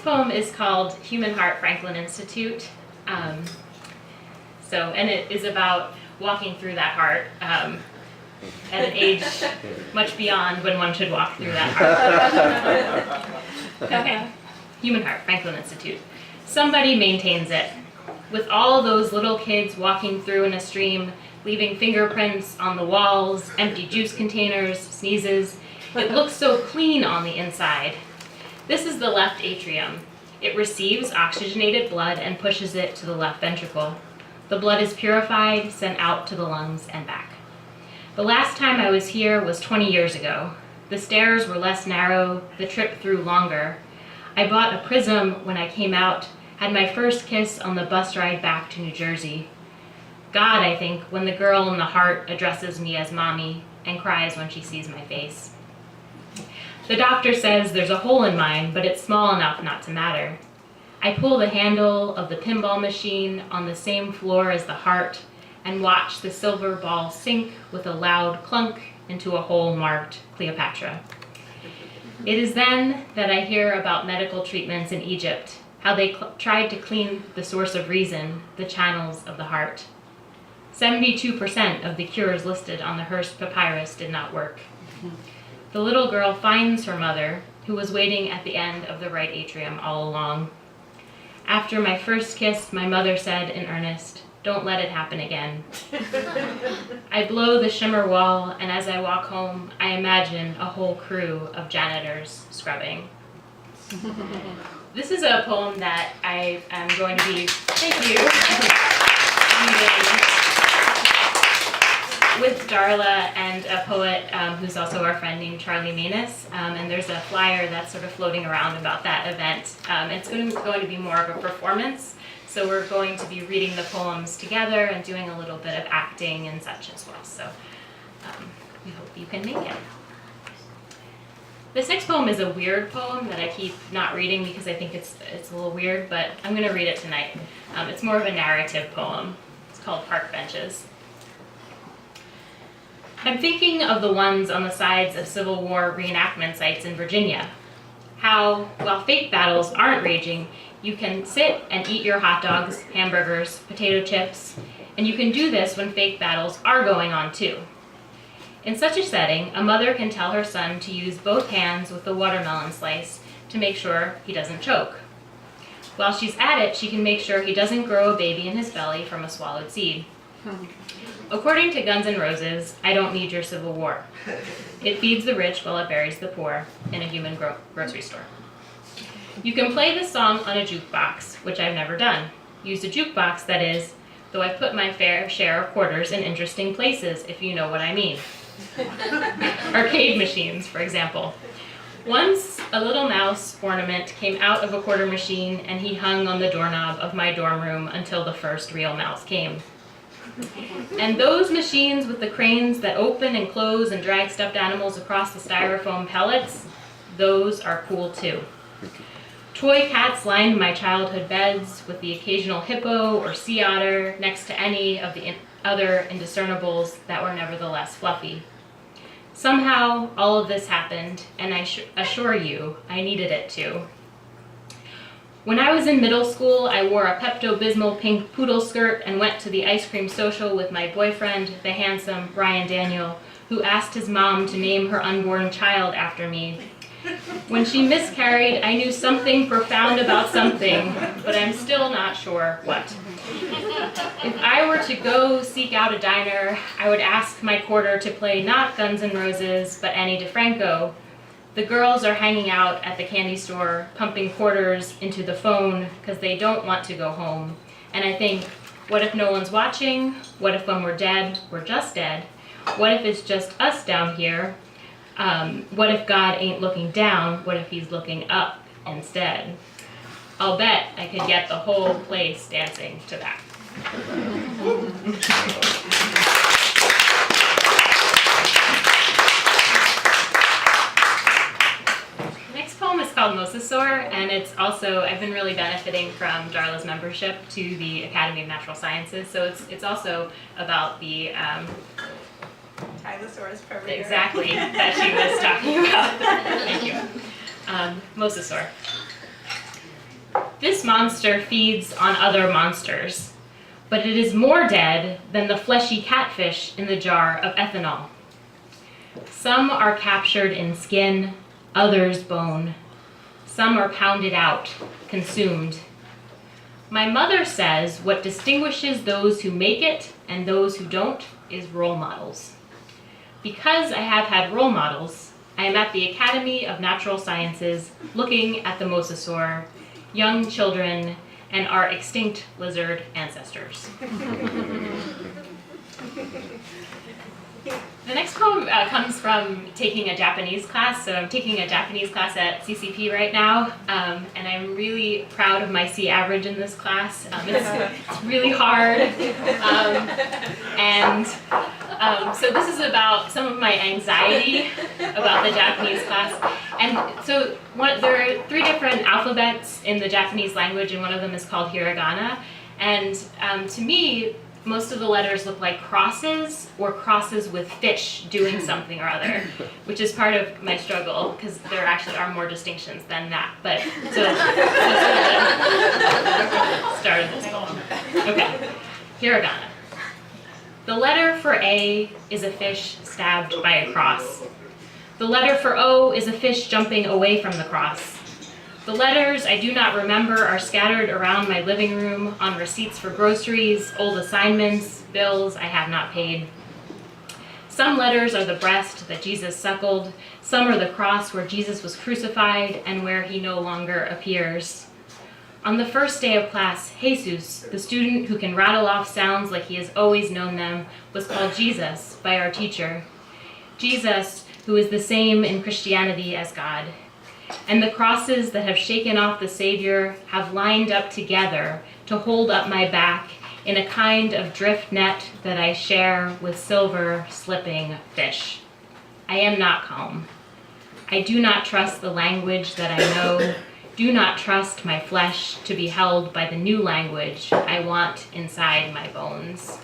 poem is called Human Heart, Franklin Institute. And it is about walking through that heart at an age much beyond when one should walk through that heart. Okay, Human Heart, Franklin Institute. Somebody maintains it. With all those little kids walking through in a stream, leaving fingerprints on the walls, empty juice containers, sneezes, it looks so clean on the inside. This is the left atrium. It receives oxygenated blood and pushes it to the left ventricle. The blood is purified, sent out to the lungs and back. The last time I was here was 20 years ago. The stairs were less narrow, the trip through longer. I bought a Prism when I came out, had my first kiss on the bus ride back to New Jersey. God, I think, when the girl in the heart addresses me as mommy and cries when she sees my face. The doctor says there's a hole in mine, but it's small enough not to matter. I pull the handle of the pinball machine on the same floor as the heart and watch the silver ball sink with a loud clunk into a hole marked Cleopatra. It is then that I hear about medical treatments in Egypt, how they tried to clean the source of reason, the channels of the heart. 72% of the cures listed on the Hearst Papyrus did not work. The little girl finds her mother, who was waiting at the end of the right atrium all along. After my first kiss, my mother said in earnest, "Don't let it happen again." I blow the shimmer wall, and as I walk home, I imagine a whole crew of janitors scrubbing. This is a poem that I am going to be, thank you, reading with Darla and a poet who's also our friend named Charlie Manus, and there's a flyer that's sort of floating around about that event. It's going to be more of a performance, so we're going to be reading the poems together and doing a little bit of acting and such as well, so we hope you can make it. This next poem is a weird poem that I keep not reading because I think it's a little weird, but I'm going to read it tonight. It's more of a narrative poem. It's called Park Benches. I'm thinking of the ones on the sides of Civil War reenactment sites in Virginia. How, while fake battles aren't raging, you can sit and eat your hot dogs, hamburgers, potato chips, and you can do this when fake battles are going on too. In such a setting, a mother can tell her son to use both hands with the watermelon slice to make sure he doesn't choke. While she's at it, she can make sure he doesn't grow a baby in his belly from a swallowed seed. According to Guns N' Roses, I don't need your Civil War. It feeds the rich while it buries the poor in a human grocery store. You can play this song on a jukebox, which I've never done. Use a jukebox, that is, though I've put my fair share of quarters in interesting places, if you know what I mean. Arcade machines, for example. Once, a little mouse ornament came out of a quarter machine, and he hung on the doorknob of my dorm room until the first real mouse came. And those machines with the cranes that open and close and drag stuffed animals across the styrofoam pellets, those are cool too. Toy cats lined my childhood beds with the occasional hippo or sea otter next to any of the other indiscernibles that were nevertheless fluffy. Somehow, all of this happened, and I assure you, I needed it to. When I was in middle school, I wore a Pepto-Bismol pink poodle skirt and went to the ice cream social with my boyfriend, the handsome Brian Daniel, who asked his mom to name her unborn child after me. When she miscarried, I knew something profound about something, but I'm still not sure what. If I were to go seek out a diner, I would ask my quarter to play not Guns N' Roses, but Annie DeFranco. The girls are hanging out at the candy store, pumping quarters into the phone because they don't want to go home. And I think, what if no one's watching? What if when we're dead, we're just dead? What if it's just us down here? What if God ain't looking down? What if he's looking up instead? I'll bet I could get the whole place dancing to that. Next poem is called Mosasaur, and it's also, I've been really benefiting from Darla's membership to the Academy of Natural Sciences, so it's also about the Tylosaurus permator. exactly that she was talking about. Thank you. Mosasaur. This monster feeds on other monsters, but it is more dead than the fleshy catfish in the jar of ethanol. Some are captured in skin, others bone. Some are pounded out, consumed. My mother says what distinguishes those who make it and those who don't is role models. Because I have had role models, I am at the Academy of Natural Sciences looking at the mosasaur, young children, and our extinct lizard ancestors. The next poem comes from taking a Japanese class. So I'm taking a Japanese class at CCP right now, and I'm really proud of my C average in this class. It's really hard. So this is about some of my anxiety about the Japanese class. And so there are 3 different alphabets in the Japanese language, and one of them is called hiragana. And to me, most of the letters look like crosses or crosses with fish doing something or other, which is part of my struggle because there actually are more distinctions than that. But so started this poem. Okay, hiragana. The letter for A is a fish stabbed by a cross. The letter for O is a fish jumping away from the cross. The letters I do not remember are scattered around my living room on receipts for groceries, old assignments, bills I have not paid. Some letters are the breast that Jesus suckled. Some are the cross where Jesus was crucified and where he no longer appears. On the first day of class, Jesus, the student who can rattle off sounds like he has always known them, was called Jesus by our teacher. Jesus, who is the same in Christianity as God. And the crosses that have shaken off the Savior have lined up together to hold up my back in a kind of drift net that I share with silver slipping fish. I am not calm. I do not trust the language that I know, do not trust my flesh to be held by the new language I want inside my bones.